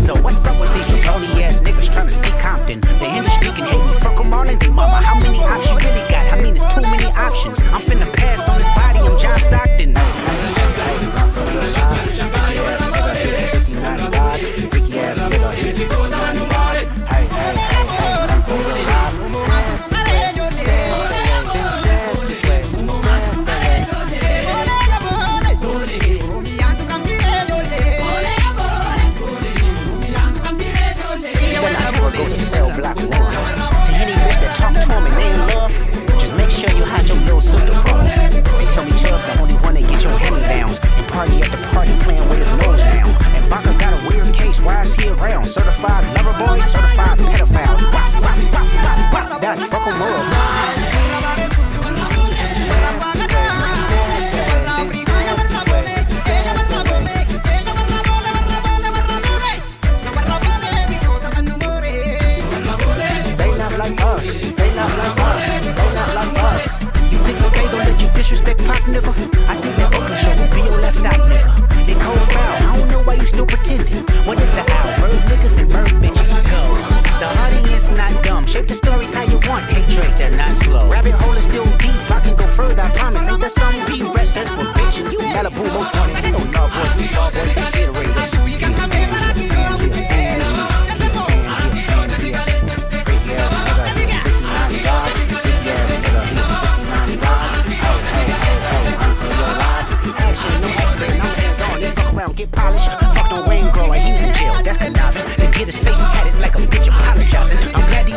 So what's up with these jabroni ass niggas trying to see Compton? The industry can hate me, fuck them all and they mama. How many options you really got? I mean, it's too many options. I'm finna pass on this body, I'm John Stockton. Party at the party playing with his nose down. And Baka got a weird case, why is he around? Certified lover boys, certified pedophiles. That fuck 'em up. They not like us, they not like us, they not like us. You think okay gon' let you disrespect Pop, nigga? I think that Oakland show will be your last stop, nigga. They cold foul, I don't know why you still pretending. What is the owl? Bird niggas and bird bitches go. The audience not dumb, shape the stories how you want. Hey Drake, they're not slow. Rabbit hole is still deep, I can go further, I promise. Ain't that something be rest, that's for bitches. You Malibu most wanted, you know love boy, ball boy, Gatorade. Get polished, fuck no rain grower, he was in jail, that's conniving. Then get his face tatted like a bitch apologizing. I'm glad he